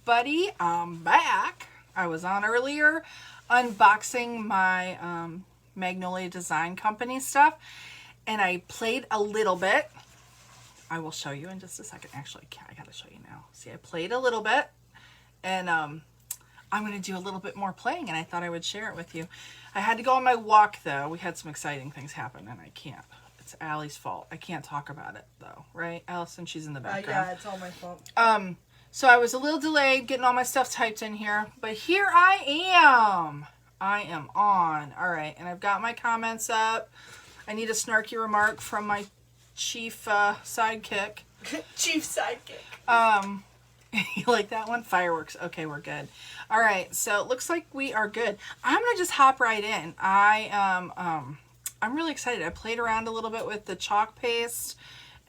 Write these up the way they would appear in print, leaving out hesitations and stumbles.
everybody. I'm back. I was on earlier unboxing my Magnolia Design Company stuff, and I played a little bit. I will show you in just a second. Actually, I gotta show you now. See, I played a little bit, and I'm gonna do a little bit more playing, and I thought I would share it with you. I had to go on my walk though. We had some exciting things happen, and I can't. It's Allie's fault. I can't talk about it though, right, Allison? She's in the background. Yeah, it's all my fault. So I was a little delayed getting all my stuff typed in here, but here I am. I am on. All right, and I've got my comments up. I need a snarky remark from my chief sidekick. Chief sidekick. You like that one? Fireworks. Okay, we're good. All right, so it looks like we are good. I'm gonna just hop right in. I'm really excited. I played around a little bit with the chalk paste,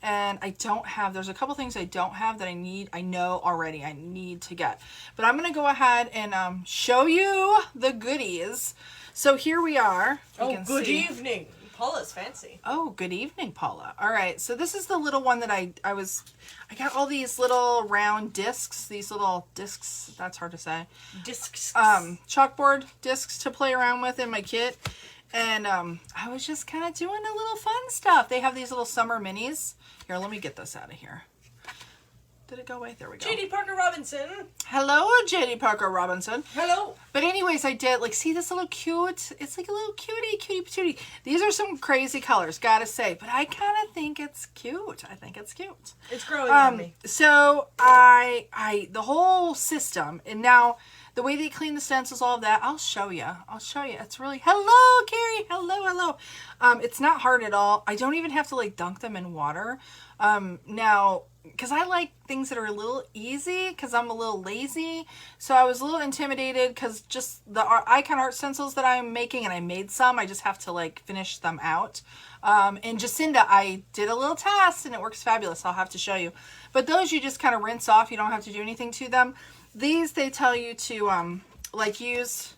and there's a couple things I don't have that I know already I need to get. But I'm gonna go ahead and show you the goodies. So here we are. Good evening. Paula's fancy. Oh, good evening, Paula. All right, so this is the little one that I got all these little round discs, that's hard to say. Discs. Chalkboard discs to play around with in my kit. And I was just kind of doing a little fun stuff. They have these little summer minis. Here, let me get this out of here. Did it go away? There we go. J.D. Parker Robinson. Hello, J.D. Parker Robinson. Hello. But anyways, I did, see this little cute, it's like a little cutie patootie. These are some crazy colors, gotta say, but I kind of think it's cute. I think it's cute. It's growing on me. So the whole system, and now the way they clean the stencils, all of that, I'll show you. It's really, hello, Cheri. Hello. It's not hard at all. I don't even have to dunk them in water. Now, because I like things that are a little easy, because I'm a little lazy. So I was a little intimidated because just the icon art stencils that I'm making, and I made some, I just have to finish them out. And Jacinda, I did a little test and it works fabulous. I'll have to show you. But those you just kind of rinse off. You don't have to do anything to them. These, they tell you to use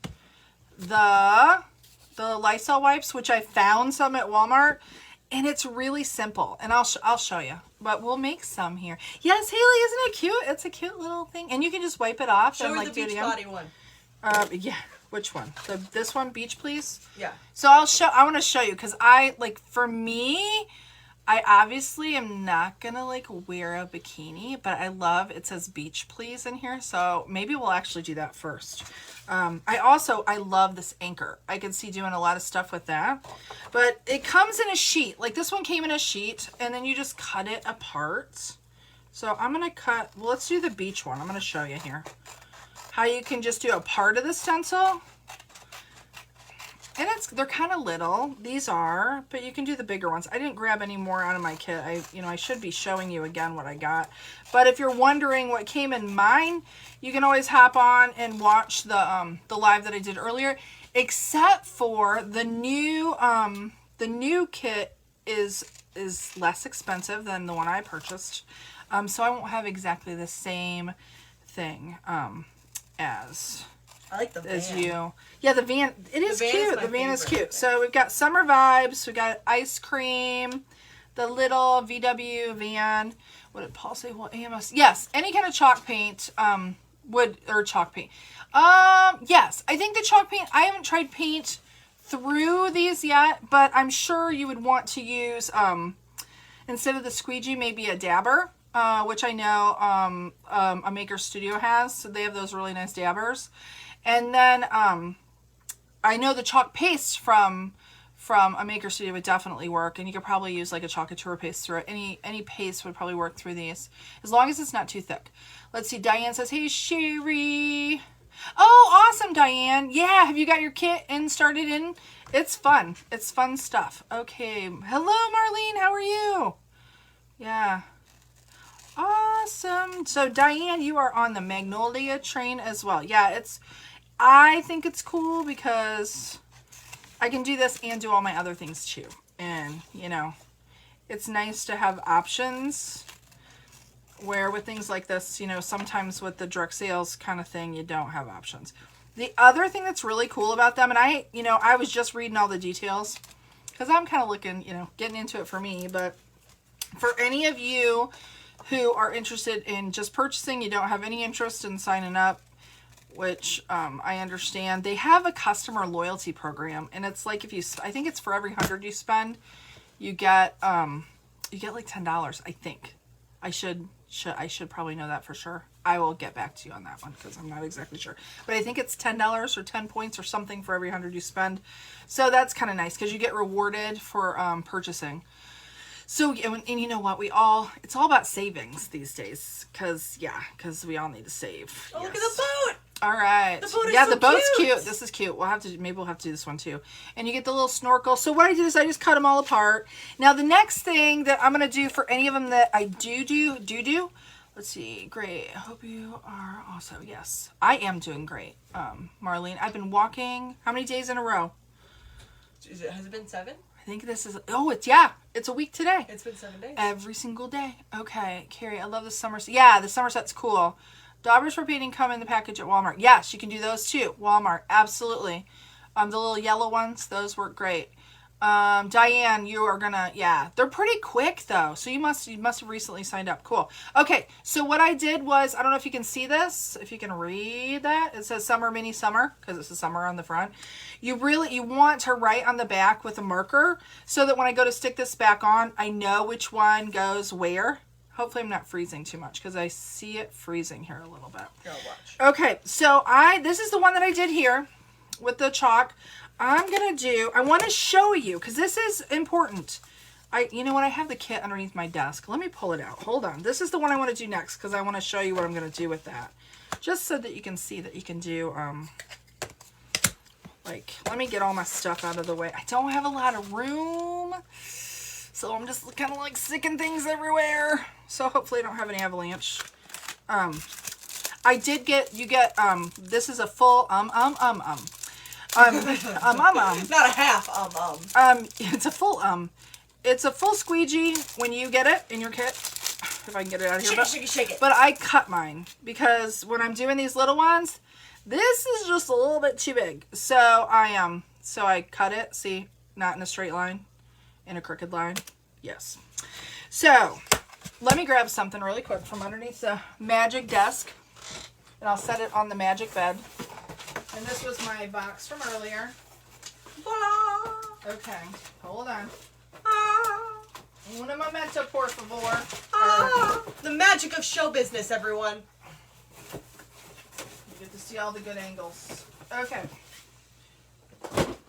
the Lysol wipes, which I found some at Walmart. And it's really simple, and I'll show you. But we'll make some here. Yes, Haley, isn't it cute? It's a cute little thing, and you can just wipe it off. Show and her the beach body one. Yeah, which one? This one, beach, please. Yeah. So I want to show you because for me, I obviously am not gonna wear a bikini, but it says beach please in here, so maybe we'll actually do that first. I love this anchor. I could see doing a lot of stuff with that, but it comes in a sheet. This one came in a sheet, and then you just cut it apart. So I'm gonna let's do the beach one. I'm gonna show you here how you can just do a part of the stencil. And they're kind of little. These are, but you can do the bigger ones. I didn't grab any more out of my kit. I should be showing you again what I got. But if you're wondering what came in mine, you can always hop on and watch the live that I did earlier. Except for the new kit is less expensive than the one I purchased. So I won't have exactly the same thing as. I like the van. As you. Yeah, the van. It is cute. The van is cute. Thing. So we've got summer vibes. We got ice cream. The little VW van. What did Paul say? Well, AMS. Yes, any kind of chalk paint. Chalk paint. Yes, I think the chalk paint. I haven't tried paint through these yet, but I'm sure you would want to use instead of the squeegee, maybe a dabber. Which I know a Maker Studio has. So they have those really nice dabbers. And then I know the chalk paste from a Maker Studio would definitely work, and you could probably use a Chalkatura paste through it. Any paste would probably work through these, as long as it's not too thick. Let's see, Diane says, hey, Cheri. Oh, awesome, Diane. Yeah, have you got your kit and started in? It's fun. It's fun stuff. Okay. Hello, Marlene. How are you? Yeah. Awesome. So, Diane, you are on the Magnolia train as well. Yeah, I think it's cool because I can do this and do all my other things too. And, it's nice to have options where with things like this, sometimes with the direct sales kind of thing, you don't have options. The other thing that's really cool about them, and I was just reading all the details because I'm kind of looking, getting into it for me, but for any of you who are interested in just purchasing. You don't have any interest in signing up, which I understand. They have a customer loyalty program, and it's like I think it's for every 100 you spend, you get like $10. I think I should probably know that for sure. I will get back to you on that one because I'm not exactly sure, but I think it's $10 or 10 points or something for every 100 you spend. So that's kind of nice because you get rewarded for purchasing. So, and you know what? It's all about savings these days because we all need to save. Oh, yes. Look at the boat. All right. The boat is the boat's cute. This is cute. Maybe we'll have to do this one too. And you get the little snorkel. So what I did is I just cut them all apart. Now the next thing that I'm going to do for any of them that I do, let's see. Great. I hope you are also. Yes, I am doing great. Marlene, I've been walking how many days in a row? Has it been 7? I think this is, it's a week today. It's been 7 days. Every single day. Okay, Cheri, I love the summer set. Yeah, the summer set's cool. Daubers for painting come in the package at Walmart. Yes, you can do those too. Walmart, absolutely. The little yellow ones, those work great. Diane, you are gonna, they're pretty quick though. So you must have recently signed up. Cool. Okay, so what I did was, I don't know if you can see this, if you can read that. It says summer, mini summer, because it's a summer on the front. You want to write on the back with a marker so that when I go to stick this back on, I know which one goes where. Hopefully I'm not freezing too much because I see it freezing here a little bit. Girl, watch. Okay, so this is the one that I did here with the chalk. I want to show you because this is important. You know what? I have the kit underneath my desk. Let me pull it out. Hold on. This is the one I want to do next because I want to show you what I'm going to do with that. Just so that you can see that you can do, let me get all my stuff out of the way. I don't have a lot of room. So I'm just kind of like sticking things everywhere. So hopefully I don't have an avalanche. I did get, this is a full, Not a half, It's a full, it's a full squeegee when you get it in your kit. If I can get it out of here. Shake it. But I cut mine because when I'm doing these little ones, this is just a little bit too big. So I cut it. See, not in a straight line, in a crooked line. Yes. So let me grab something really quick from underneath the magic desk, and I'll set it on the magic bed. And this was my box from earlier. Okay, hold on. Un momento, por favor. The magic of show business, everyone. You get to see all the good angles. Okay.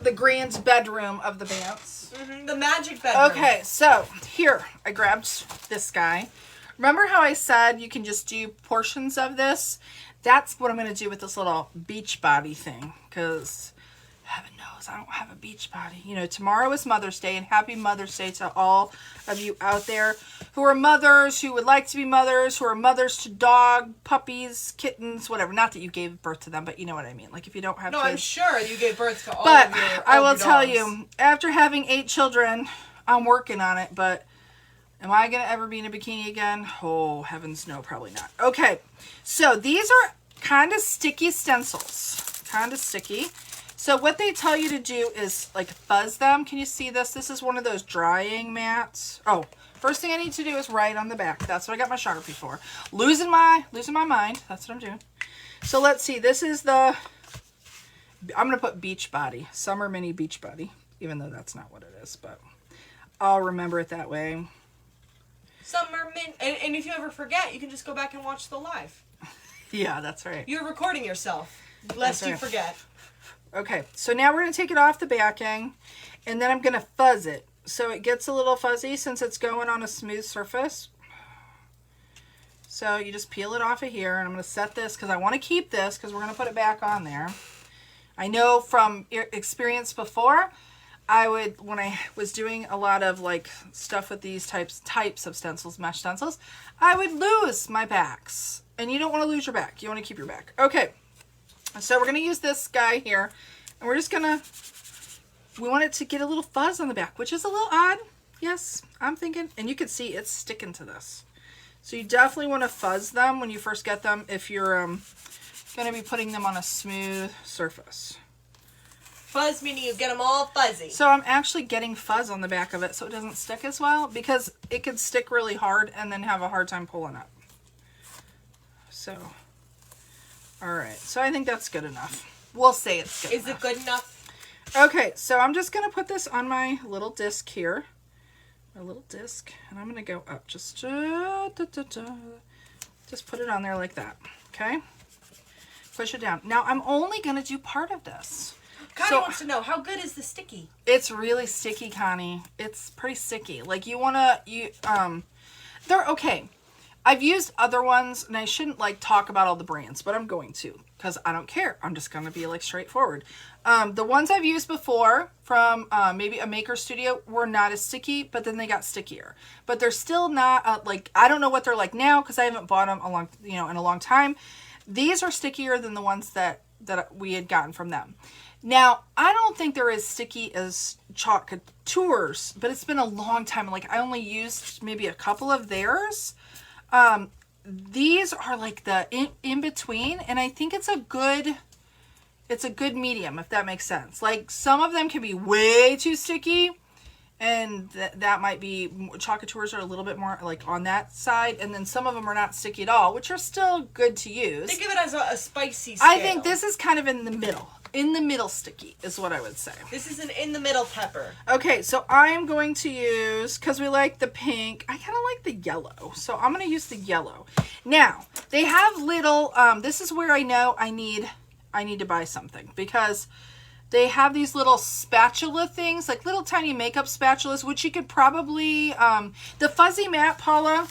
The grand bedroom of the Bants. The magic bedroom. Okay, so here I grabbed this guy. Remember how I said you can just do portions of this? That's what I'm going to do with this little beach body thing. Because heaven knows I don't have a beach body. You know, tomorrow is Mother's Day, and happy Mother's Day to all of you out there who are mothers, who would like to be mothers, who are mothers to dog, puppies, kittens, whatever. Not that you gave birth to them, but you know what I mean. Like if you don't have kids. I'm sure you gave birth to all but of your I will tell you, after having 8 children, I'm working on it, but am I going to ever be in a bikini again? Oh, heavens no, probably not. Okay, so these are kind of sticky stencils. Kind of sticky. So what they tell you to do is like fuzz them. Can you see this? This is one of those drying mats. Oh, first thing I need to do is write on the back. That's what I got my Sharpie for. Losing my mind. That's what I'm doing. So let's see. This is the, I'm going to put beach body. Summer mini beach body. Even though that's not what it is, but I'll remember it that way. Summer mini. And if you ever forget, you can just go back and watch the live. Yeah, that's right. You're recording yourself, lest you forget. Okay, so now we're going to take it off the backing, and then I'm going to fuzz it. So it gets a little fuzzy since it's going on a smooth surface. So you just peel it off of here, and I'm going to set this, because I want to keep this, because we're going to put it back on there. I know from experience before, when I was doing a lot of like stuff with these types of stencils, mesh stencils, I would lose my backs. And you don't want to lose your back. You want to keep your back. Okay. So we're going to use this guy here. And we're just going to, we want it to get a little fuzz on the back, which is a little odd. Yes, I'm thinking. And you can see it's sticking to this. So you definitely want to fuzz them when you first get them if you're going to be putting them on a smooth surface. Fuzz meaning you get them all fuzzy. So I'm actually getting fuzz on the back of it so it doesn't stick as well, because it could stick really hard and then have a hard time pulling up. So, all right. So I think that's good enough. We'll say it's good enough. Is it good enough? Okay, so I'm just going to put this on my little disc here. My little disc. And I'm going to go up just... Just put it on there like that. Okay? Push it down. Now, I'm only going to do part of this. Connie wants to know, how good is the sticky? It's really sticky, Connie. It's pretty sticky. Like, you want to... they're okay. I've used other ones, and I shouldn't, like, talk about all the brands, but I'm going to, because I don't care. I'm just going to be, like, straightforward. The ones I've used before from maybe a Maker Studio were not as sticky, but then they got stickier. But they're still not, like, I don't know what they're like now, because I haven't bought them in a long time. These are stickier than the ones that we had gotten from them. Now, I don't think they're as sticky as Chalk Couture's, but it's been a long time. Like, I only used maybe a couple of theirs. These are like the in between, and I think it's a good medium, if that makes sense. Like, some of them can be way too sticky, and that might be, Chalk Couture's are a little bit more like on that side, and then some of them are not sticky at all, which are still good to use. Think of it as a spicy scale. I think this is kind of in the middle. In the middle sticky is what I would say. This is an in the middle pepper. Okay, so I'm going to use, because we like the pink, I kind of like the yellow. So I'm going to use the yellow. Now, they have little, this is where I know I need to buy something, because they have these little spatula things, like little tiny makeup spatulas, which you could probably, the fuzzy mat, Paula,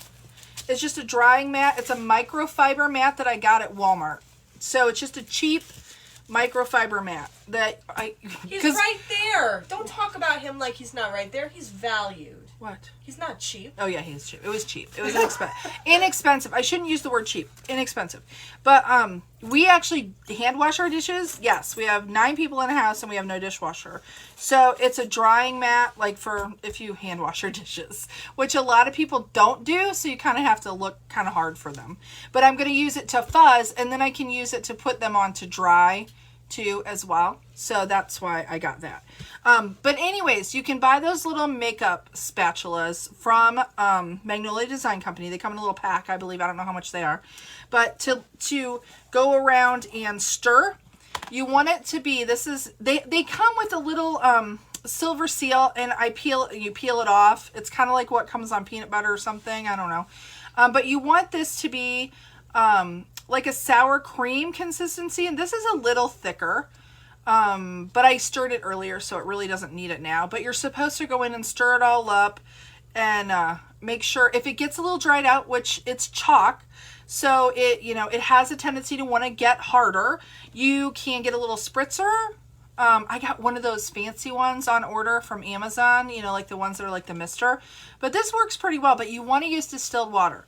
is just a drying mat. It's a microfiber mat that I got at Walmart. So it's just a cheap microfiber mat that he's right there. Don't talk about him like he's not right there. He's valued. What? He's not cheap. Oh yeah, he's cheap. It was cheap. It was inexpensive. I shouldn't use the word cheap. Inexpensive. But we actually hand wash our dishes. Yes, we have 9 people in a house and we have no dishwasher. So it's a drying mat, like for if you hand wash your dishes, which a lot of people don't do. So you kind of have to look kind of hard for them. But I'm going to use it to fuzz, and then I can use it to put them on to dry too as well. So that's why I got that. But anyways, you can buy those little makeup spatulas from Magnolia Design Company. They come in a little pack, I believe. I don't know how much they are. But to go around and stir, you want it to be, they come with a little silver seal, and you peel it off. It's kind of like what comes on peanut butter or something. I don't know. But you want this to be like a sour cream consistency, and this is a little thicker. But I stirred it earlier, so it really doesn't need it now. But you're supposed to go in and stir it all up and make sure, if it gets a little dried out, which it's chalk, so it has a tendency to want to get harder, you can get a little spritzer. I got one of those fancy ones on order from Amazon, like the ones that are like the mister. But this works pretty well, but you want to use distilled water.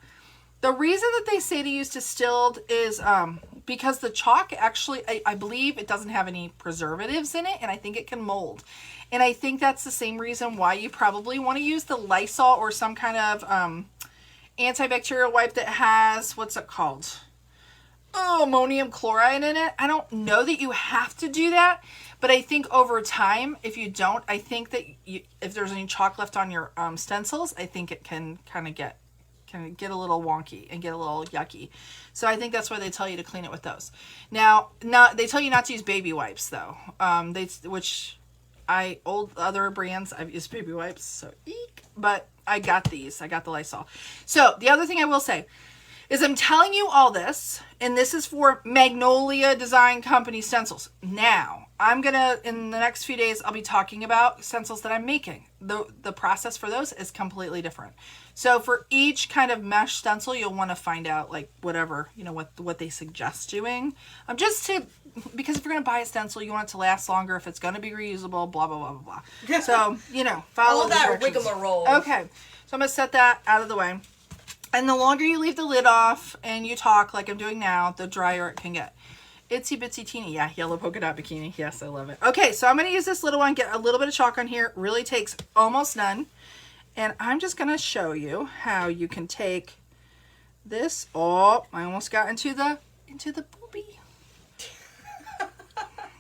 The reason that they say to use distilled is because the chalk actually, I believe it doesn't have any preservatives in it, and I think it can mold. And I think that's the same reason why you probably want to use the Lysol or some kind of antibacterial wipe that has, what's it called? Ammonium chloride in it. I don't know that you have to do that, but I think over time, if you don't, I think that if there's any chalk left on your stencils, I think it can kind of get a little wonky and get a little yucky. So I think that's why they tell you to clean it with those. Now, they tell you not to use baby wipes though. Other brands, I've used baby wipes, so eek. But I got these. I got the Lysol. So the other thing I will say is I'm telling you all this, and this is for Magnolia Design Company stencils. Now, I'm going to, in the next few days, I'll be talking about stencils that I'm making. The process for those is completely different. So for each kind of mesh stencil, you'll want to find out like whatever, what they suggest doing. Because if you're going to buy a stencil, you want it to last longer, if it's going to be reusable, blah, blah, blah, blah, blah. So, follow all that rigmarole. Okay, so I'm going to set that out of the way. And the longer you leave the lid off and you talk like I'm doing now, the drier it can get. Itsy bitsy teeny. Yeah, yellow polka dot bikini. Yes, I love it. Okay, so I'm going to use this little one, get a little bit of chalk on here. It really takes almost none. And I'm just going to show you how you can take this. Oh, I almost got into the boobie.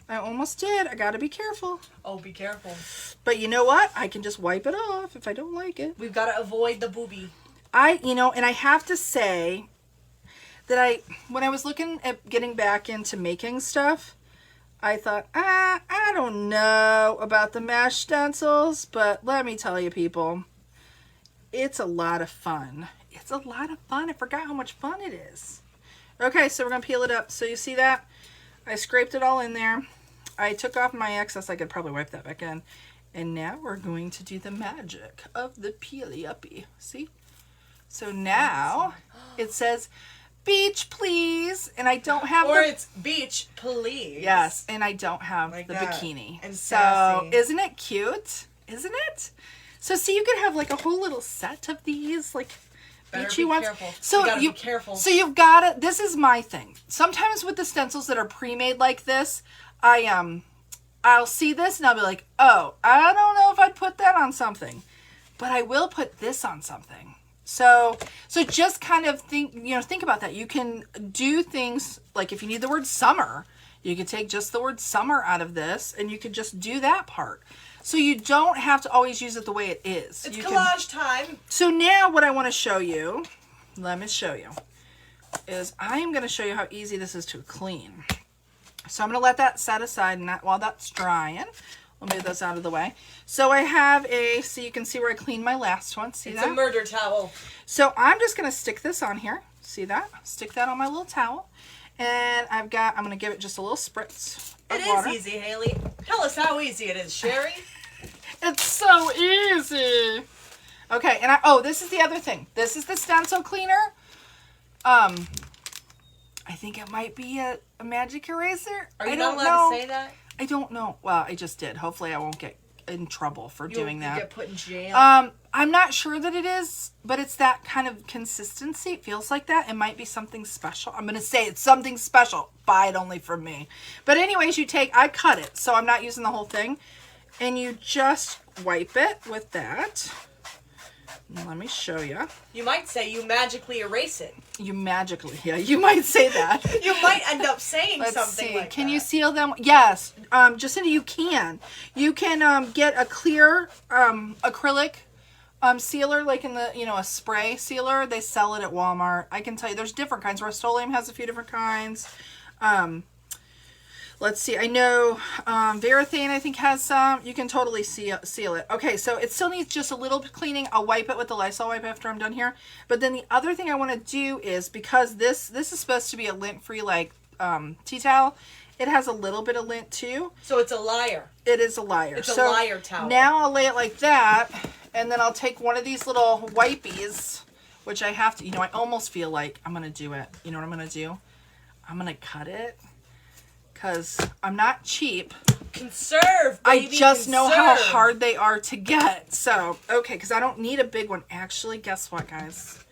I almost did. I gotta be careful. Oh, be careful. But you know what? I can just wipe it off if I don't like it. We've got to avoid the booby. And I have to say that when I was looking at getting back into making stuff, I thought, I don't know about the mesh stencils, but let me tell you, people, it's a lot of fun. It's a lot of fun. I forgot how much fun it is. Okay, so we're going to peel it up. So you see that? I scraped it all in there. I took off my excess. I could probably wipe that back in. And now we're going to do the magic of the peely uppy. See? So now it says, beach, please. And I don't have it's beach, please. Yes, and I don't have like the that. bikini. And so sassy. isn't it cute? Isn't it? So see, you could have like a whole little set of these, like beachy ones. Careful. So you gotta be careful. So you've got to. This is my thing. Sometimes with the stencils that are pre-made like this, I'll see this and I'll be like, oh, I don't know if I'd put that on something, but I will put this on something. So just kind of think about that. You can do things like if you need the word summer, you could take just the word summer out of this and you could just do that part. So you don't have to always use it the way it is. It's collage time. So now what I want to show you, let me show you, is I am going to show you how easy this is to clean. So I'm going to let that set aside and while that's drying, we'll move those out of the way. So I have so you can see where I cleaned my last one. See that? It's a murder towel. So I'm just going to stick this on here. See that? Stick that on my little towel. And I'm going to give it just a little spritz of water. It is easy, Haley. Tell us how easy it is, Cheri. It's so easy. Okay, and this is the other thing. This is the stencil cleaner. I think it might be a magic eraser. Are you not allowed to say that? I don't know. Well, I just did. Hopefully I won't get in trouble for doing that. You get put in jail. I'm not sure that it is, but it's that kind of consistency. It feels like that. It might be something special. I'm going to say it's something special. Buy it only from me. But anyways, I cut it, so I'm not using the whole thing. And you just wipe it with that. Let me show you. You might say you magically erase it. You might say that. You might end up saying Let's something see. like Can that. you seal them? Yes. Jacinda, you can. You can get a clear acrylic sealer, like in the, a spray sealer. They sell it at Walmart. I can tell you there's different kinds. Rust-Oleum has a few different kinds. Let's see. I know Varathane, I think, has some. You can totally seal it. Okay, so it still needs just a little cleaning. I'll wipe it with the Lysol wipe after I'm done here. But then the other thing I want to do is, because this is supposed to be a lint-free, like, tea towel, it has a little bit of lint, too. So it's a liar. It is a liar. It's a liar towel. Now I'll lay it like that, and then I'll take one of these little wipies, which I have to, I almost feel like I'm going to do it. You know what I'm going to do? I'm going to cut it. Because I'm not cheap. Conserve, baby, I just know how hard they are to get. So, okay, because I don't need a big one. Actually, guess what, guys?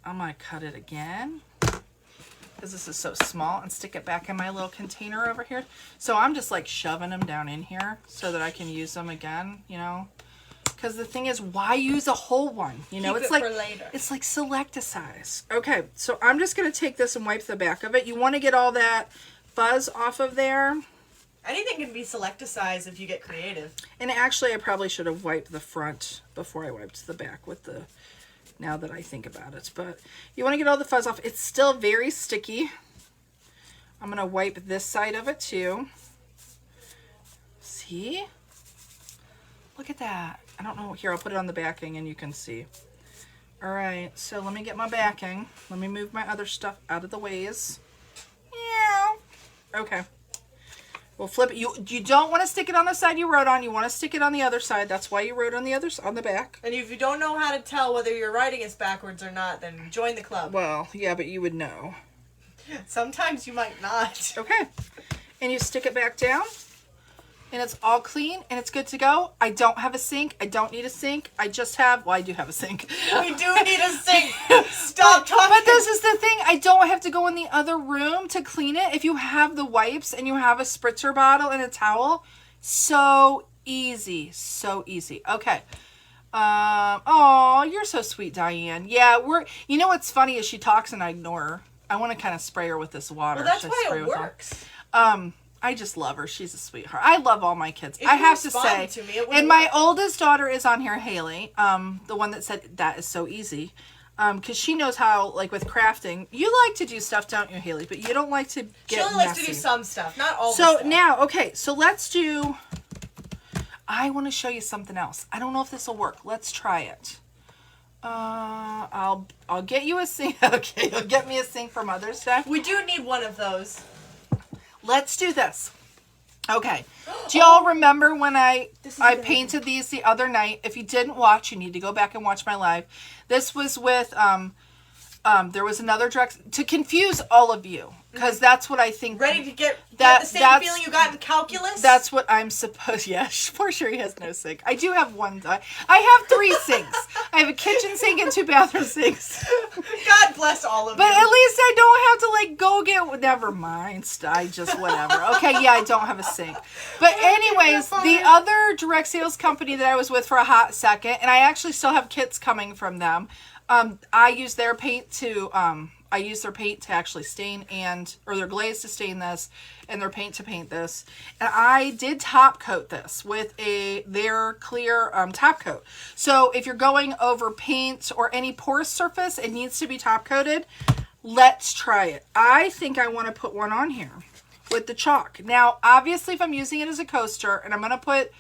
I'm going to cut it again. Because this is so small. And stick it back in my little container over here. So I'm just like shoving them down in here so that I can use them again, Because the thing is, why use a whole one? Keep it's it like for later. It's like select a size. Okay, so I'm just going to take this and wipe the back of it. You want to get all that fuzz off of there. Anything can be select a size if you get creative. And actually, I probably should have wiped the front before I wiped the back with the, now that I think about it. But you want to get all the fuzz off. It's still very sticky. I'm going to wipe this side of it too. See? Look at that. I don't know. Here, I'll put it on the backing and you can see. All right, so let me get my backing. Let me move my other stuff out of the ways. Yeah. Okay. We'll flip it. You don't want to stick it on the side you wrote on. You want to stick it on the other side. That's why you wrote on the back. And if you don't know how to tell whether your writing is backwards or not, then join the club. Well, yeah, but you would know. Sometimes you might not. Okay. And you stick it back down. And it's all clean and it's good to go. I don't have a sink. I don't need a sink. I just have, well, I do have a sink. We do need a sink. Stop talking. But this is the thing. I don't have to go in the other room to clean it. If you have the wipes and you have a spritzer bottle and a towel, so easy. So easy. Okay. Oh, you're so sweet, Diane. Yeah, you know what's funny is she talks and I ignore her. I want to kind of spray her with this water. Well, that's why it works. I just love her. She's a sweetheart. I love all my kids. If I you have to say. responded to me, it wouldn't And my work. oldest daughter is on here, Haley. The one that said that is so easy. Because she knows how, like with crafting, you like to do stuff, don't you, Haley? But you don't like to get She only likes to do some stuff, not all the So stuff. now, okay, so let's do. I want to show you something else. I don't know if this will work. Let's try it. I'll get you a sink. Okay, you'll get me a sink for Mother's Day. We do need one of those. Let's do this. Okay. Do y'all remember when I This is I good. painted these the other night? If you didn't watch, you need to go back and watch my live. This was with there was another direct to confuse all of you because that's what I think. Ready to get That- the same that's- feeling you got in calculus? That's what I'm supposed. Yeah, poor Cheri has no sink. I do have one. I have 3 sinks. I have a kitchen sink and 2 bathroom sinks. God bless all of But you. at least I don't have to like go get. Never mind. I just whatever. Okay, yeah, I don't have a sink. But anyways, the other direct sales company that I was with for a hot second, and I actually still have kits coming from them. I use their paint to. I use their paint to actually stain or their glaze to stain this, and their paint to paint this. And I did top coat this with their clear top coat. So if you're going over paint or any porous surface, it needs to be top coated. Let's try it. I think I want to put one on here with the chalk. Now, obviously, if I'm using it as a coaster, and I'm going to put,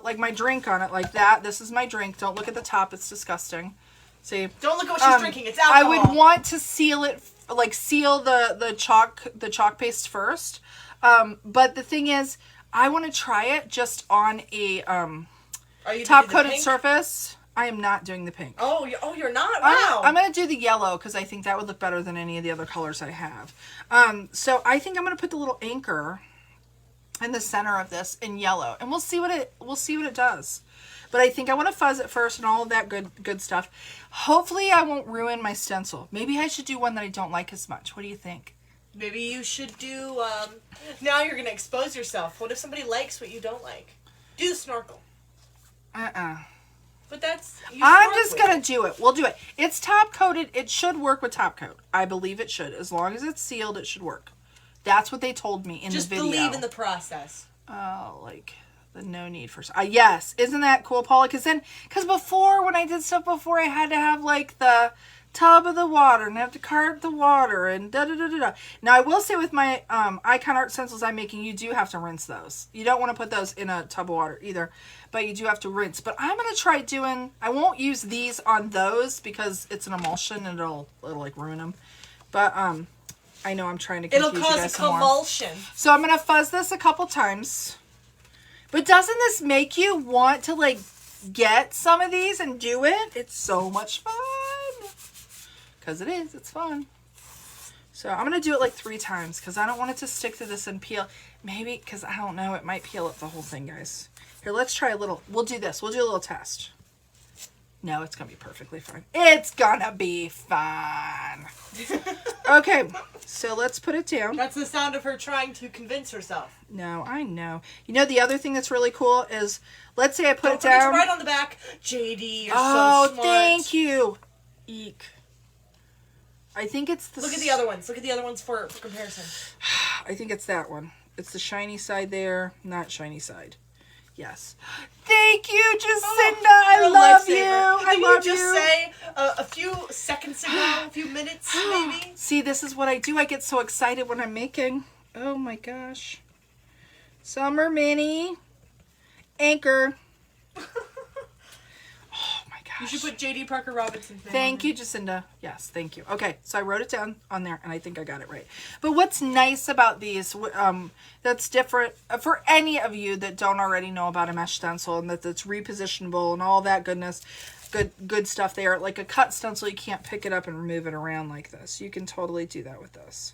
like my drink on it like that. This is my drink. Don't look at the top. It's disgusting. See? Don't look at what she's drinking. It's I alcohol. would want to seal it, like seal the chalk paste first. But the thing is, I want to try it just on a Are you top doing the coated pink? surface. I am not doing the pink. Oh, you're not? Wow. I'm going to do the yellow because I think that would look better than any of the other colors I have. So I think I'm going to put the little anchor in the center of this in yellow, and we'll see what it does. But I think I want to fuzz it first and all of that good stuff. Hopefully I won't ruin my stencil. Maybe I should do one that I don't like as much. What do you think? Maybe you should do, now you're going to expose yourself. What if somebody likes what you don't like? Do the snorkel. But that's... I'm just going to do it. We'll do it. It's top coated. It should work with top coat. I believe it should. As long as it's sealed, it should work. That's what they told me in the video. Just believe in the process. Oh, like the no need for... yes. Isn't that cool, Paula? Because before, when I did stuff before, I had to have like the tub of the water and I have to cart the water and da-da-da-da-da. Now, I will say with my icon art stencils I'm making, you do have to rinse those. You don't want to put those in a tub of water either, but you do have to rinse. But I'm going to try doing... I won't use these on those because it's an emulsion and it'll like ruin them. But I know I'm trying to confuse It'll you cause guys a some more. convulsion. So I'm going to fuzz this a couple times. But doesn't this make you want to, like, get some of these and do it? It's so much fun. Because it is. It's fun. So I'm going to do it, like, 3 times. Because I don't want it to stick to this and peel. Maybe, because I don't know. It might peel up the whole thing, guys. Here, let's try a little. We'll do this. We'll do a little test. No, it's going to be perfectly fine. It's going to be fine. Okay, so let's put it down. That's the sound of her trying to convince herself. No, I know. You know, the other thing that's really cool is, let's say I put Don't it forget down. to write on the back, JD, you're Oh, so smart. thank you. Eek. I think it's the... Look at the other ones. Look at the other ones for comparison. I think it's that one. It's the shiny side there, not shiny side. Yes. Thank you, Jacinda. I You're a love you. lifesaver. I Didn't love you you. just say a few seconds ago, a few minutes, maybe? See, this is what I do. I get so excited when I'm making. Oh my gosh. Summer Mini. Anchor. Oh my gosh. You should put JD Parker Robinson. Thank you, Jacinda. Yes, thank you. Okay, so I wrote it down on there, and I think I got it right. But what's nice about these, that's different for any of you that don't already know about a mesh stencil and that's repositionable and all that goodness, good stuff there. Like a cut stencil, you can't pick it up and move it around like this. You can totally do that with this.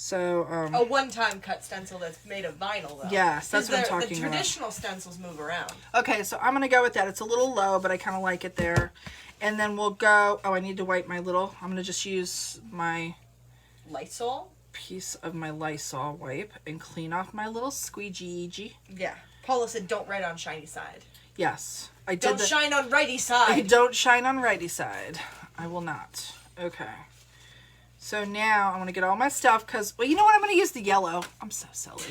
So, A one-time cut stencil that's made of vinyl, though. Yes, that's what I'm talking The about. traditional stencils move around. Okay, so I'm going to go with that. It's a little low, but I kind of like it there. And then we'll go... Oh, I need to wipe my little... I'm going to just use my... Lysol? piece of my Lysol wipe and clean off my little squeegee. Yeah. Paula said don't write on shiny side. Yes, I did. Don't shine on righty side. I don't shine on righty side. I will not. Okay. So now I'm going to get all my stuff because, well, you know what? I'm going to use the yellow. I'm so silly.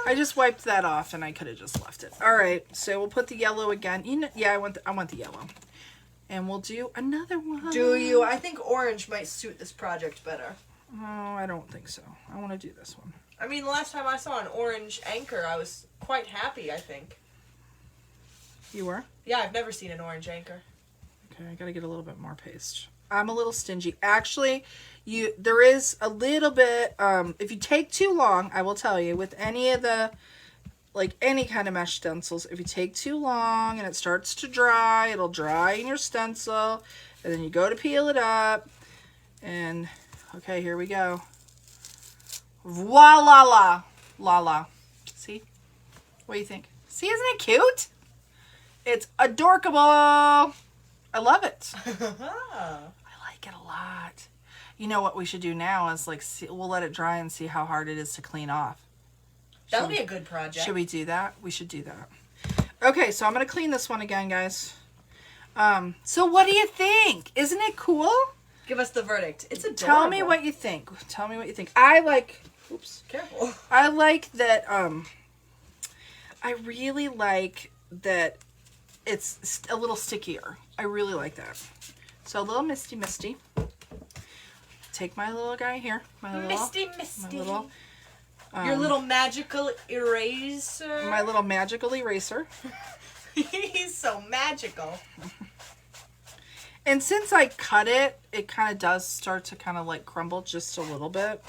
I just wiped that off and I could have just left it. All right, so we'll put the yellow again. You know, yeah, I want the yellow. And we'll do another one. Do you? I think orange might suit this project better. Oh, I don't think so. I want to do this one. I mean, the last time I saw an orange anchor, I was quite happy, I think. You were? Yeah, I've never seen an orange anchor. Okay, I got to get a little bit more paste. I'm a little stingy. Actually, there is a little bit, if you take too long, I will tell you, with any of the, like any kind of mesh stencils, if you take too long and it starts to dry, it'll dry in your stencil, and then you go to peel it up, and, okay, here we go. Voila la, la la. See? What do you think? See, isn't it cute? It's adorkable. I love it. I like it a lot. You know what we should do now is like, we'll let it dry and see how hard it is to clean off. That'll be a good project. Should we do that? We should do that. Okay, so I'm going to clean this one again, guys. So what do you think? Isn't it cool? Give us the verdict. It's adorable. Tell me what you think. Tell me what you think. I like, oops. Careful. I like that, I really like that it's a little stickier. I really like that. So a little misty. Take my little guy here. My little, misty. My little, your little magical eraser. My little magical eraser. He's so magical. And since I cut it, it kind of does start to kind of like crumble just a little bit.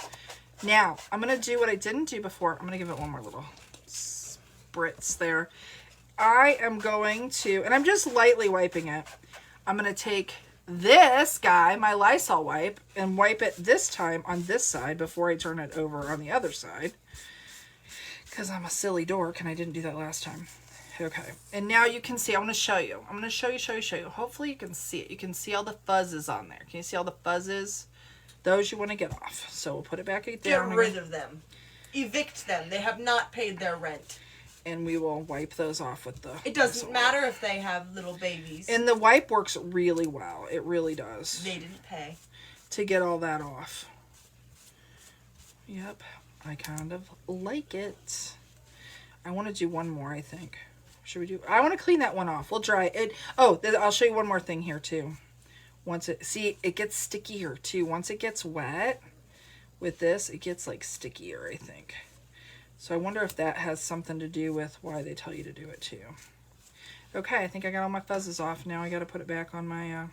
Now, I'm going to do what I didn't do before. I'm going to give it one more little spritz there. I am going to, and I'm just lightly wiping it. I'm going to take this guy, my Lysol wipe, and wipe it this time on this side before I turn it over on the other side. Because I'm a silly dork and I didn't do that last time. Okay, and now you can see, I want to show you. I'm going to show you. Hopefully you can see it. You can see all the fuzzes on there. Can you see all the fuzzes? Those you want to get off. So we'll put it back down. Get rid of them. Evict them. They have not paid their rent. And we will wipe those off with the... It doesn't matter if they have little babies. And the wipe works really well. It really does. They didn't pay. To get all that off. Yep. I kind of like it. I want to do one more, I think. Should we do... I want to clean that one off. We'll dry it. Oh, I'll show you one more thing here, too. Once it... See, it gets stickier, too. Once it gets wet with this, it gets, like, stickier, I think. So I wonder if that has something to do with why they tell you to do it too. Okay, I think I got all my fuzzes off. Now I got to put it back on my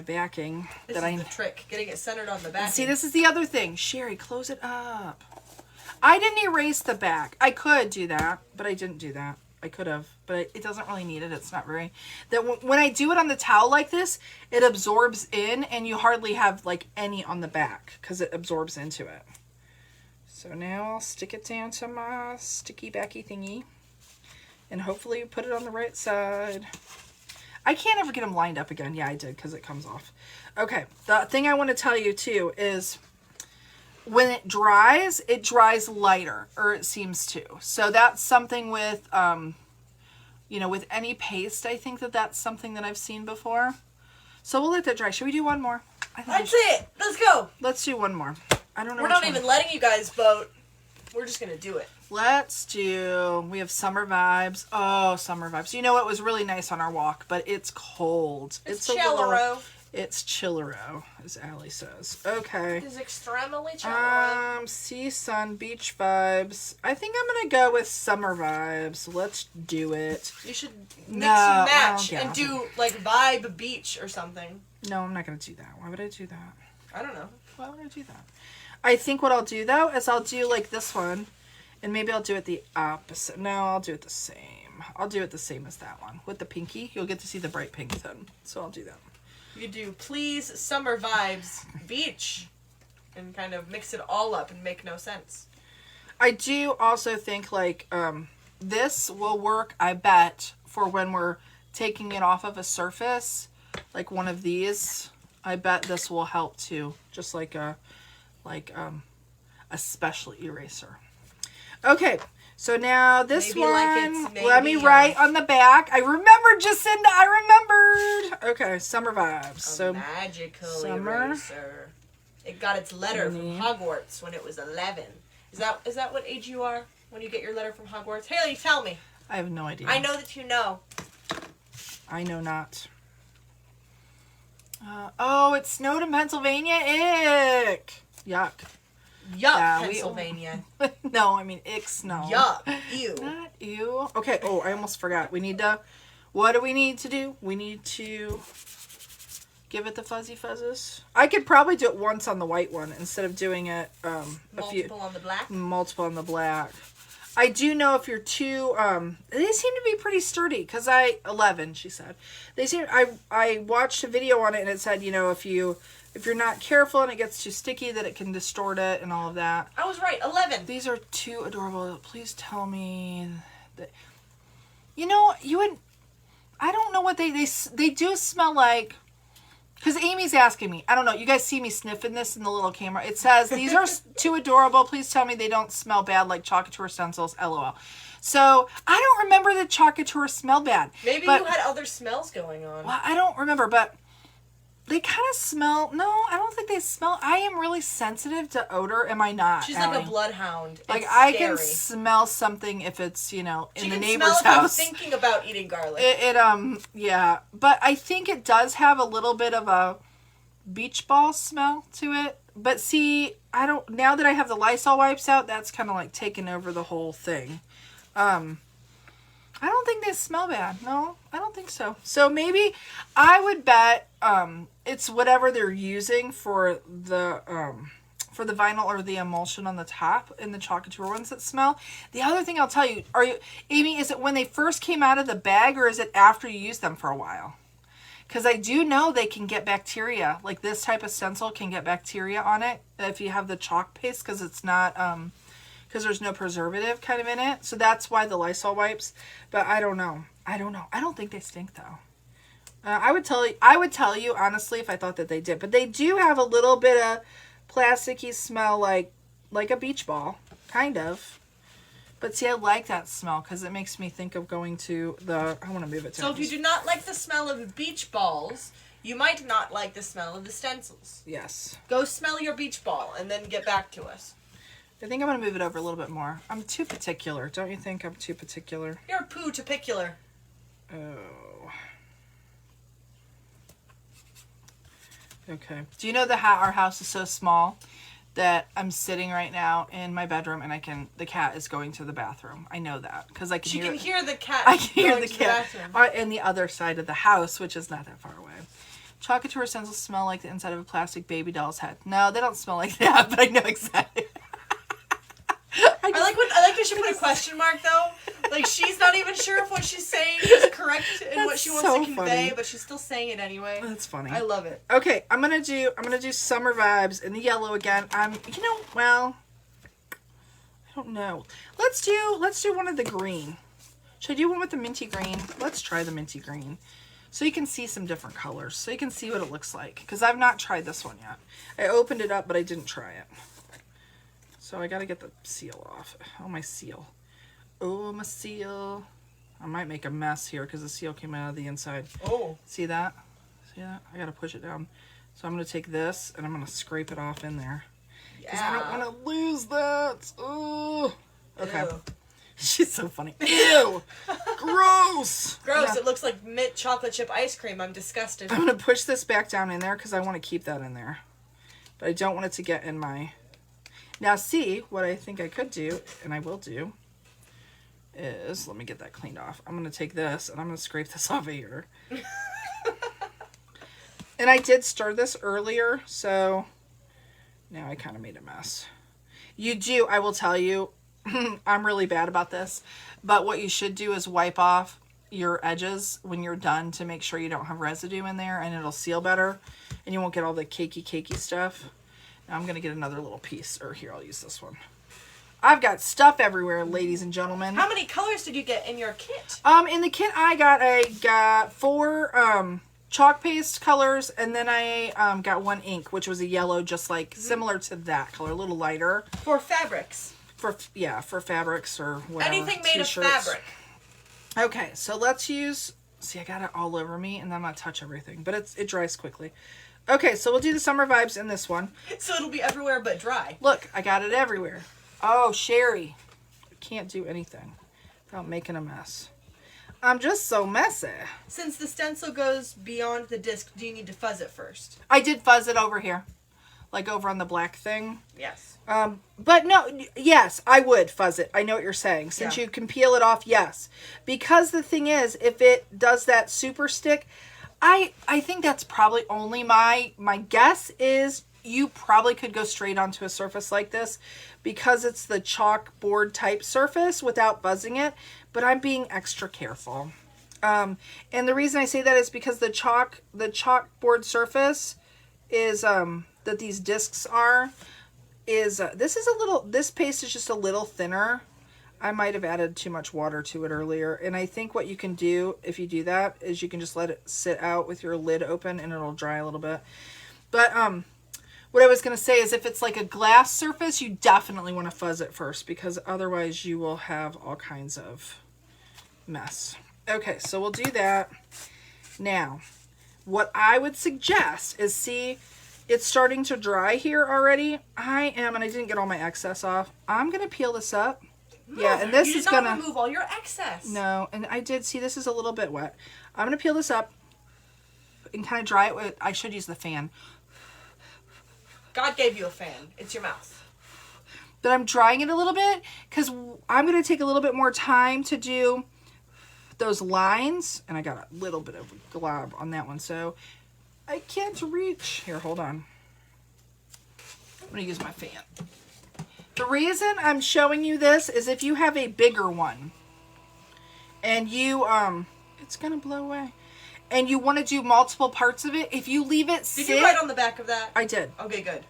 backing. This is the trick, getting it centered on the back. See, this is the other thing. Cheri, close it up. I didn't erase the back. I could do that, but I didn't do that. I could have, but it doesn't really need it. It's not very... When I do it on the towel like this, it absorbs in, and you hardly have like any on the back because it absorbs into it. So now I'll stick it down to my sticky backy thingy. And hopefully put it on the right side. I can't ever get them lined up again. Yeah, I did because it comes off. Okay, the thing I want to tell you too is when it dries lighter, or it seems to. So that's something with, you know, with any paste, I think that's something that I've seen before. So we'll let that dry. Should we do one more? That's it. Let's go. Let's do one more. I don't know. We're not even letting you guys vote. We're just going to do it. Let's do, we have summer vibes. Oh, summer vibes. You know, it was really nice on our walk, but it's cold. It's chillero. It's chillero, as Allie says. Okay. It is extremely chillero. Sea, sun, beach vibes. I think I'm going to go with summer vibes. Let's do it. You should mix and match and do, like, vibe beach or something. No, I'm not going to do that. Why would I do that? I don't know. Why would I do that? I think what I'll do, though, is I'll do, like, this one. And maybe I'll do it the opposite. No, I'll do it the same. I'll do it the same as that one. With the pinky, you'll get to see the bright pink then. So I'll do that. You do please summer vibes beach and kind of mix it all up and make no sense. I do also think, like, this will work, I bet, for when we're taking it off of a surface. Like one of these. I bet this will help too. Just like a special eraser. Okay, so now this Maybe one, like it's let me maybe, write on the back. I remembered, Jacinda, I remembered. Okay, summer vibes. So magical summer. eraser. It got its letter from Hogwarts when it was 11. Is that what age you are when you get your letter from Hogwarts? Haley, tell me. I have no idea. I know that you know. I know not. Oh, it snowed in Pennsylvania. Ick. Yuck. Yuck, Yeah, Pennsylvania. No, I mean ick snow. Yuck. Ew. Not ew. Okay. Oh, I almost forgot. We need to. What do we need to do? We need to give it the fuzzy fuzzes. I could probably do it once on the white one instead of doing it Multiple on the black. Multiple on the black. I do know if you're too, they seem to be pretty sturdy because 11, she said. They seem, I watched a video on it and it said, you know, if you're not careful and it gets too sticky that it can distort it and all of that. I was right, 11. These are too adorable. Please tell me that, you know, I don't know what they do smell like. Because Amy's asking me. I don't know. You guys see me sniffing this in the little camera. It says, these are too adorable. Please tell me they don't smell bad like Chocateur stencils. LOL. So, I don't remember the Chocateur smell bad. Maybe you had other smells going on. Well, I don't remember, but they kind of smell. No, I don't think they smell. I am really sensitive to odor. Am I not? She's Allie? like a bloodhound. Like, it's I scary. can smell something if it's, you know, in the neighbor's smell if house. I'm thinking about eating garlic. Yeah. But I think it does have a little bit of a beach ball smell to it. But see, now that I have the Lysol wipes out, that's kind of like taking over the whole thing. I don't think they smell bad. No, I don't think so. So maybe I would bet it's whatever they're using for the vinyl or the emulsion on the top in the Chocateur ones that smell. The other thing I'll tell you, Amy, is it when they first came out of the bag or is it after you use them for a while? Because I do know they can get bacteria. Like this type of stencil can get bacteria on it if you have the chalk paste because it's not, because there's no preservative kind of in it. So that's why the Lysol wipes. But I don't know. I don't think they stink though. I would tell you honestly if I thought that they did. But they do have a little bit of plasticky smell like a beach ball, kind of. But see, I like that smell because it makes me think of going to I want to move it down. So if you do not like the smell of beach balls, you might not like the smell of the stencils. Yes. Go smell your beach ball and then get back to us. I think I'm going to move it over a little bit more. I'm too particular. Don't you think I'm too particular? You're poo-particular. Oh. Okay. Do you know our house is so small that I'm sitting right now in my bedroom and the cat is going to the bathroom. I know that because I can hear the cat. I can hear the cat bathroom. in the other side of the house, which is not that far away. Chocateur stencils smell like the inside of a plastic baby doll's head. No, they don't smell like that, but I know exactly. I like that she put a question mark though. Like she's not even sure if what she's saying is correct in what she wants to convey, funny. But she's still saying it anyway. That's funny. I love it. Okay, I'm gonna do summer vibes in the yellow again. I don't know. Let's do one of the green. Should I do one with the minty green? Let's try the minty green. So you can see some different colors. So you can see what it looks like. Because I've not tried this one yet. I opened it up, but I didn't try it. So I gotta get the seal off. Oh, my seal. Oh, my seal. I might make a mess here because the seal came out of the inside. Oh. See that? See that? I gotta push it down. So I'm gonna take this and I'm gonna scrape it off in there. Because I don't want to lose that. Oh. Okay. Ew. She's so funny. Ew! Gross! Gross. Yeah. It looks like mint chocolate chip ice cream. I'm disgusted. I'm going to push this back down in there because I want to keep that in there. But I don't want it to get in my... Now see, what I think I could do, and I will do, is... Let me get that cleaned off. I'm going to take this, and I'm going to scrape this off of here. And I did stir this earlier, so... Now I kind of made a mess. I will tell you, I'm really bad about this, but what you should do is wipe off your edges when you're done to make sure you don't have residue in there and it'll seal better and you won't get all the cakey stuff. Now I'm going to get another little piece, or here, I'll use this one. I've got stuff everywhere, ladies and gentlemen. How many colors did you get in your kit? In the kit I got 4 chalk paste colors, and then I got 1 ink, which was a yellow, just like similar to that color, a little lighter. 4 fabrics. for fabrics or whatever. Anything made T-shirts. of fabric. Okay, so let's use, see, I got it all over me, and I'm going to touch everything, but it dries quickly. Okay, so we'll do the summer vibes in this one. So it'll be everywhere but dry. Look, I got it everywhere. Oh, Cheri. I can't do anything without making a mess. I'm just so messy. Since the stencil goes beyond the disc, do you need to fuzz it first? I did fuzz it over here. Like over on the black thing. Yes. But no, yes, I would fuzz it. I know what you're saying. Since you can peel it off, yes. Because the thing is, if it does that super stick, I think that's probably only my guess is you probably could go straight onto a surface like this because it's the chalkboard type surface without buzzing it, but I'm being extra careful. And the reason I say that is because the chalkboard surface is, that these discs are, is this paste is just a little thinner. I might have added too much water to it earlier, and I think what you can do if you do that is you can just let it sit out with your lid open and it'll dry a little bit. But what I was going to say is if it's like a glass surface, you definitely want to fuzz it first because otherwise you will have all kinds of mess. Okay, so we'll do that. Now, what I would suggest is, see, it's starting to dry here already. And I didn't get all my excess off. I'm going to peel this up. Yeah, and this is going to remove all your excess. No, and I did see this is a little bit wet. I'm going to peel this up and kind of dry it with, I should use the fan. God gave you a fan. It's your mouth. But I'm drying it a little bit because I'm going to take a little bit more time to do those lines. And I got a little bit of glob on that one, so I can't reach. Here, hold on. I'm going to use my fan. The reason I'm showing you this is if you have a bigger one and you, it's going to blow away, and you want to do multiple parts of it, if you leave it sit. Did you write on the back of that? I did. Okay, good.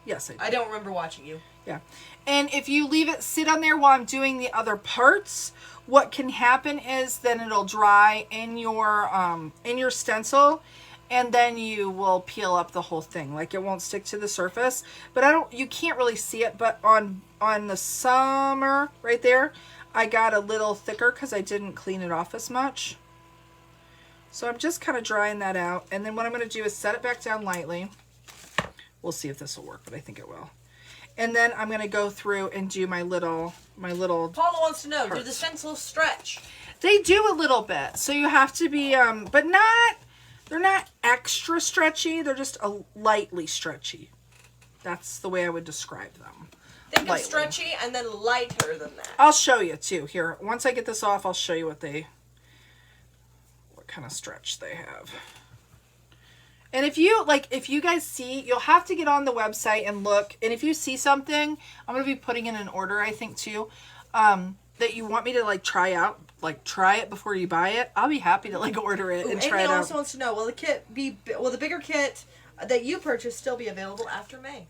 Yes, I did. I don't remember watching you. Yeah. And if you leave it sit on there while I'm doing the other parts, what can happen is then it'll dry in your stencil, and then you will peel up the whole thing. Like it won't stick to the surface. But you can't really see it, but on the summer right there, I got a little thicker because I didn't clean it off as much. So I'm just kind of drying that out. And then what I'm going to do is set it back down lightly. We'll see if this will work, but I think it will. And then I'm going to go through and do my little Paula wants to know, parts. do the stencils stretch? They do a little bit. So you have to be, but they're not extra stretchy. They're just lightly stretchy. That's the way I would describe them. Think of stretchy and then lighter than that. I'll show you too. Here, once I get this off, I'll show you what kind of stretch they have. And if you guys see, you'll have to get on the website and look. And if you see something, I'm going to be putting in an order, I think too, that you want me to try it before you buy it. I'll be happy to order it and try it out. Amy also wants to know, will the bigger kit that you purchased still be available after May?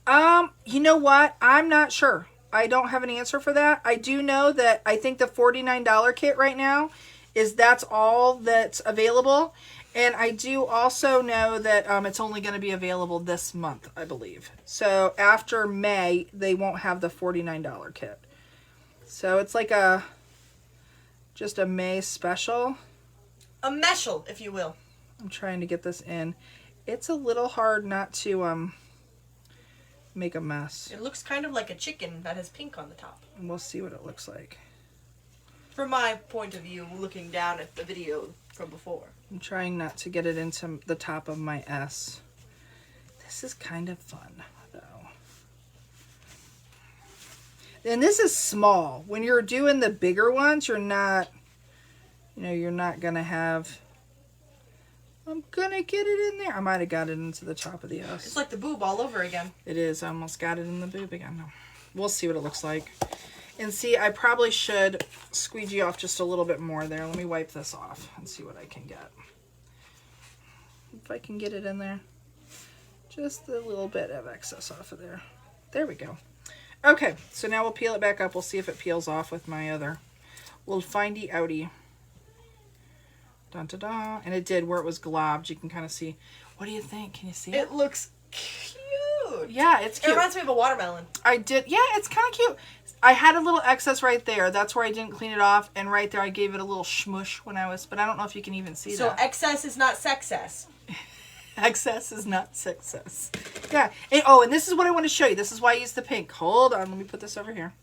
You know what? I'm not sure. I don't have an answer for that. I do know that I think the $49 kit right now that's all that's available. And I do also know that it's only going to be available this month, I believe. So after May, they won't have the $49 kit. So it's like just a May special. A meshal, if you will. I'm trying to get this in. It's a little hard not to make a mess. It looks kind of like a chicken that has pink on the top. And we'll see what it looks like. From my point of view, looking down at the video from before. I'm trying not to get it into the top of my S. This is kind of fun, though. And this is small. When you're doing the bigger ones, you're not going to have... I'm going to get it in there. I might have got it into the top of the S. It's like the boob all over again. It is. I almost got it in the boob again. No. We'll see what it looks like. And see, I probably should squeegee off just a little bit more there. Let me wipe this off and see what I can get. If I can get it in there. Just a little bit of excess off of there. There we go. Okay, so now we'll peel it back up. We'll see if it peels off with my other. We'll findy outie. Dun da da. And it did where it was globbed. You can kind of see. What do you think? Can you see it? It looks cute. Yeah, it's cute. It reminds me of a watermelon. I did. Yeah, it's kind of cute. I had a little excess right there. That's where I didn't clean it off. And right there I gave it a little smush when I was, but I don't know if you can even see that. So excess is not sexess. Excess is not success. Yeah. And, oh, and this is what I want to show you. This is why I use the pink. Hold on. Let me put this over here.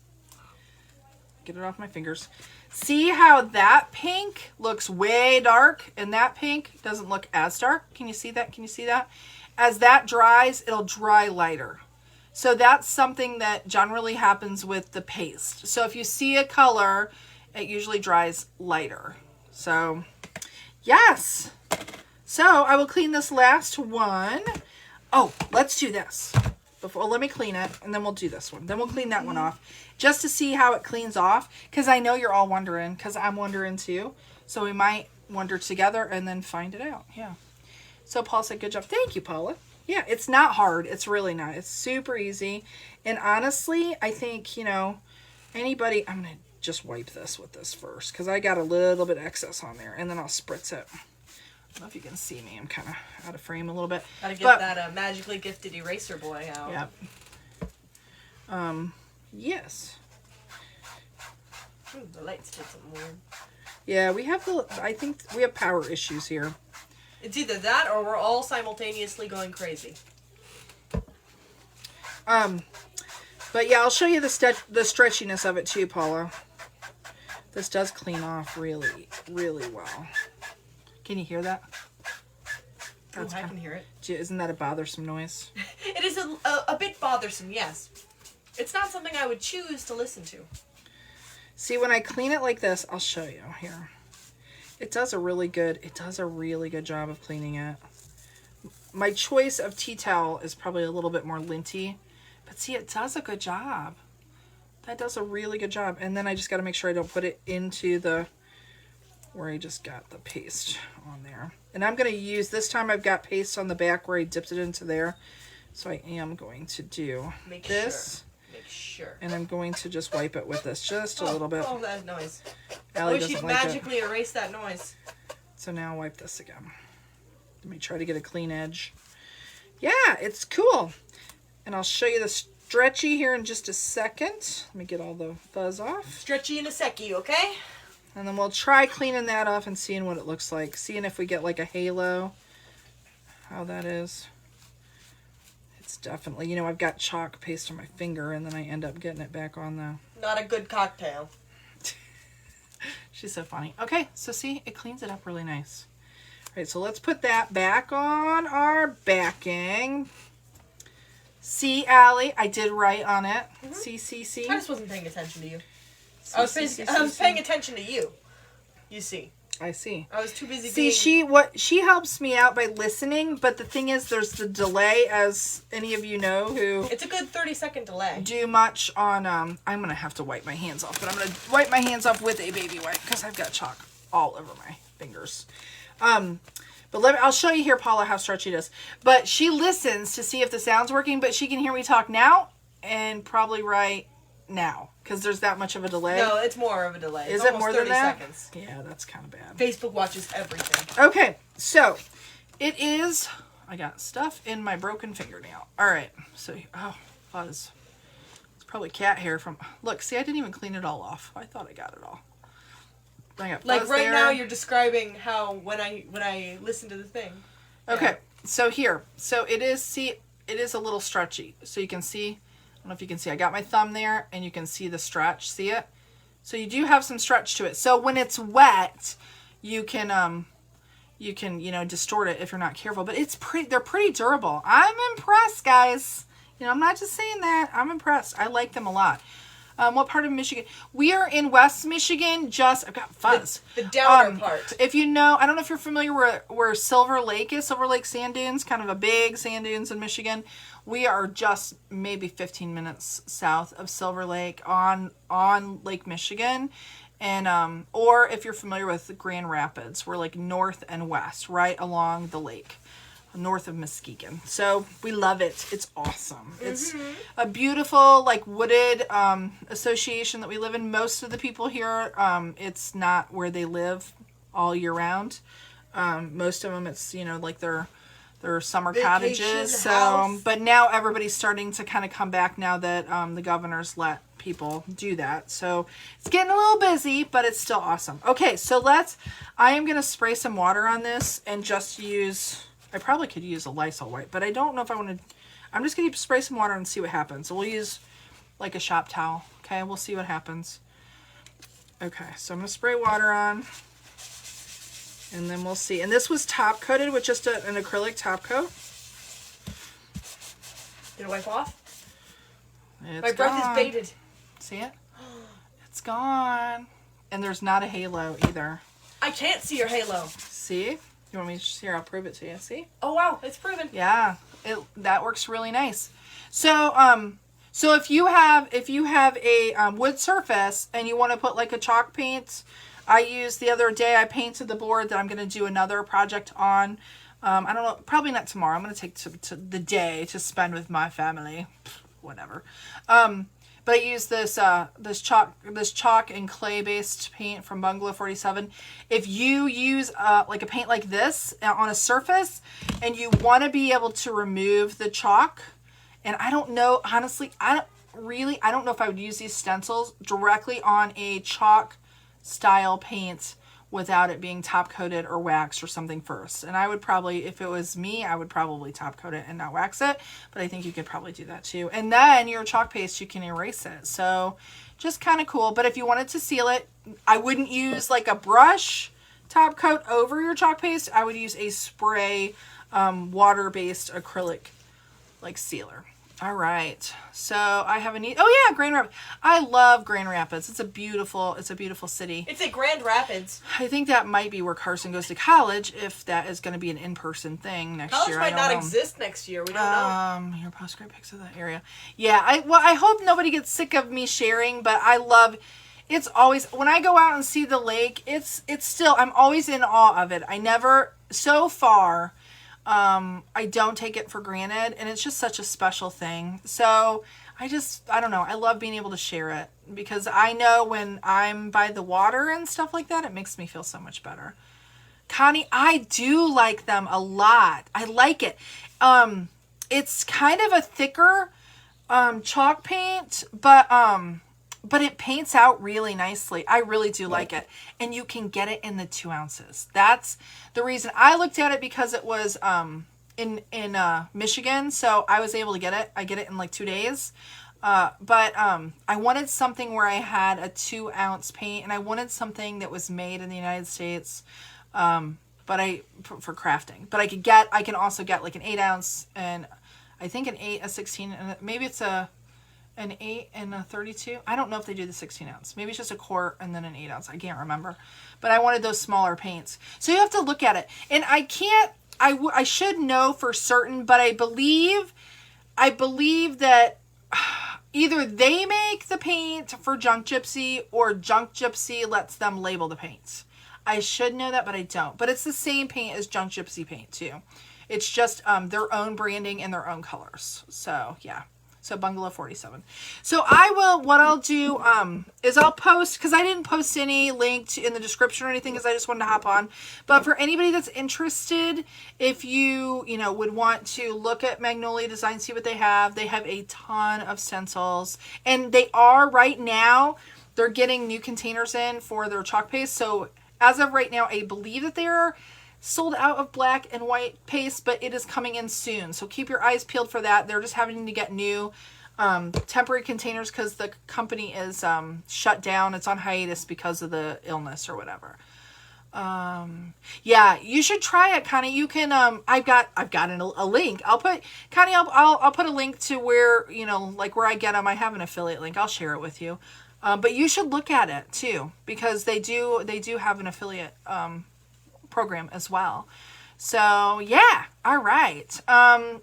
Get it off my fingers. See how that pink looks way dark and that pink doesn't look as dark? Can you see that? Can you see that? As that dries, it'll dry lighter. So that's something that generally happens with the paste. So if you see a color, it usually dries lighter. So, yes. So I will clean this last one. Oh, let's do this. Let me clean it, and then we'll do this one. Then we'll clean that one off, just to see how it cleans off. Because I know you're all wondering, because I'm wondering too. So we might wonder together and then find it out. Yeah. So Paul said, good job. Thank you, Paula. Yeah, it's not hard. It's really not. It's super easy. And honestly, I think, you know, anybody... I'm going to just wipe this with this first, because I got a little bit excess on there, and then I'll spritz it. I don't know if you can see me. I'm kind of out of frame a little bit. Gotta get that magically gifted eraser boy out. Yep. Yes. Ooh, the lights did something weird. Yeah, I think we have power issues here. It's either that or we're all simultaneously going crazy. But yeah, I'll show you the stretchiness of it too, Paula. This does clean off really, really well. Can you hear that? I can hear it. Isn't that a bothersome noise? It is a bit bothersome, yes. It's not something I would choose to listen to. See, when I clean it like this, I'll show you here. It does a really good job of cleaning it. My choice of tea towel is probably a little bit more linty, but see, it does a good job. That does a really good job. And then I just got to make sure I don't put it into where I just got the paste on there. And I'm going to use, this time I've got paste on the back where I dipped it into there. So I am going to do this. Make sure. And I'm going to just wipe it with this just a little bit. Oh, that noise. Allie doesn't she'd like magically erase that noise. So now I'll wipe this again. Let me try to get a clean edge. Yeah, it's cool. And I'll show you the stretchy here in just a second. Let me get all the fuzz off. Stretchy in a secchi, okay? And then we'll try cleaning that off and seeing what it looks like. Seeing if we get like a halo. How that is. It's definitely, you know, I've got chalk paste on my finger and then I end up getting it back on the... Not a good cocktail. She's so funny. Okay, so see, it cleans it up really nice. All right, so let's put that back on our backing. See, Allie, I did right on it. See. I just wasn't paying attention to you. I was paying attention to you. You see. I see. I was too busy she helps me out by listening, but the thing is there's the delay, as any of you know who... It's a good 30-second delay. ...do much on... I'm going to have to wipe my hands off, but I'm going to wipe my hands off with a baby wipe because I've got chalk all over my fingers. But I'll show you here, Paula, how stretchy it is. But she listens to see if the sound's working, but she can hear me talk now and probably right now because there's that much of a delay. No, it's more of a delay. Is it more than that? 30 seconds. Yeah, that's kind of bad. Facebook watches everything. Okay, so it is... I got stuff in my broken fingernail. All right, so... Oh, fuzz. It's probably cat hair from... Look, see, I didn't even clean it all off. I thought I got it all. I got like right there. now you're describing how when I listen to the thing. Okay, yeah. So here. So it is, see, it is a little stretchy. So you can see... I don't know if you can see. I got my thumb there, and you can see the stretch. See it? So you do have some stretch to it. So when it's wet, you can you know, distort it if you're not careful. But it's they're pretty durable. I'm impressed, guys. You know, I'm not just saying that. I'm impressed. I like them a lot. What part of Michigan? We are in West Michigan. I've got fuzz. The downer part. If you know, I don't know if you're familiar where Silver Lake is. Silver Lake sand dunes, kind of a big sand dunes in Michigan. We are just maybe 15 minutes south of Silver Lake on Lake Michigan. And or if you're familiar with Grand Rapids, we're like north and west, right along the lake, north of Muskegon. So we love it. It's awesome. It's a beautiful, like, wooded association that we live in. Most of the people here, it's not where they live all year round. Most of them, it's, you know, like their summer cottages. So, but now everybody's starting to kind of come back now that the governor's let people do that. So it's getting a little busy, but it's still awesome. Okay, so I am going to spray some water on this and just use, I probably could use a Lysol wipe, but I don't know if I want to, I'm just going to spray some water and see what happens. So we'll use like a shop towel. Okay, we'll see what happens. Okay, so I'm going to spray water on and then we'll see. And this was top coated with just an acrylic top coat. Did it wipe off? It's My breath gone. is baited. See it? It's gone. And there's not a halo either. I can't see your halo. See? You want me to here? I'll prove it to you. See? Oh wow, it's proven. Yeah, that works really nice. So so if you have a wood surface and you want to put like a chalk paint, I used the other day. I painted the board that I'm going to do another project on. I don't know, probably not tomorrow. I'm going to take to the day to spend with my family. Whatever. But I use this chalk and clay based paint from Bungalow 47. If you use like a paint like this on a surface and you want to be able to remove the chalk, and I don't know, honestly, I don't know if I would use these stencils directly on a chalk style paint without it being top coated or waxed or something first. And I would probably, if it was me, I would probably top coat it and not wax it. But I think you could probably do that too. And then your chalk paste, you can erase it. So just kind of cool. But if you wanted to seal it, I wouldn't use like a brush top coat over your chalk paste. I would use a spray water-based acrylic like sealer. All right, so I have Grand Rapids. I love Grand Rapids. It's a beautiful city. It's a Grand Rapids. I think that might be where Carson goes to college, if that is going to be an in-person thing next year. College might not exist next year. We don't know. Your postgrad pics of that area. Yeah, I hope nobody gets sick of me sharing, but I love. It's always when I go out and see the lake. It's still. I'm always in awe of it. I never so far. I don't take it for granted, and it's just such a special thing. So I don't know. I love being able to share it because I know when I'm by the water and stuff like that, it makes me feel so much better. Connie, I do like them a lot. I like it. It's kind of a thicker, chalk paint, but it paints out really nicely. I really do like it. And you can get it in the 2 ounces. That's the reason I looked at it, because it was in Michigan. So I was able to get it. I get it in like 2 days. But I wanted something where I had a 2 ounce paint, and I wanted something that was made in the United States. For crafting. But I can also get like an 8 ounce, and I think an 8, a 16, and maybe it's an 8 and a 32. I don't know if they do the 16 ounce. Maybe it's just a quart and then an 8 ounce. I can't remember. But I wanted those smaller paints. So you have to look at it. And I should know for certain, but I believe that either they make the paint for Junk Gypsy or Junk Gypsy lets them label the paints. I should know that, but I don't. But it's the same paint as Junk Gypsy paint too. It's just their own branding and their own colors. So yeah. So Bungalow 47. So what I'll do is I'll post, because I didn't post any link in the description or anything, because I just wanted to hop on. But for anybody that's interested, if you would want to look at Magnolia Design, see what they have a ton of stencils. And they are right now, they're getting new containers in for their chalk paste. So as of right now, I believe that they're sold out of black and white paste, but it is coming in soon. So keep your eyes peeled for that. They're just having to get new temporary containers because the company is shut down. It's on hiatus because of the illness or whatever. Yeah, you should try it, Connie. You can I've got a link. I'll put Connie. I'll put a link to where like where I get them. I have an affiliate link. I'll share it with you. But you should look at it too, because they do have an affiliate program as well. So yeah, all right.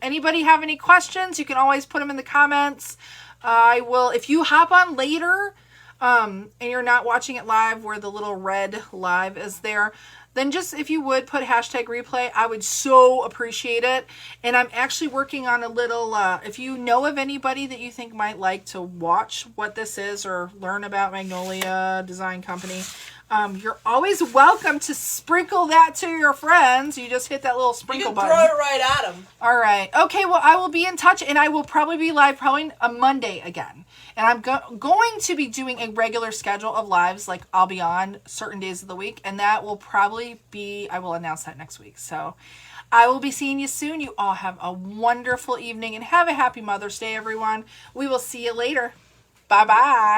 Anybody have any questions? You can always put them in the comments. I will, if you hop on later and you're not watching it live where the little red live is there, then just if you would put #replay, I would so appreciate it. And I'm actually working on a little, if you know of anybody that you think might like to watch what this is or learn about Magnolia Design Company, you're always welcome to sprinkle that to your friends. You just hit that little sprinkle button. You can throw it right at them. All right. Okay, well, I will be in touch, and I will probably be live a Monday again. And I'm going to be doing a regular schedule of lives. Like, I'll be on certain days of the week, and that will probably be, I will announce that next week. So I will be seeing you soon. You all have a wonderful evening, and have a happy Mother's Day, everyone. We will see you later. Bye-bye.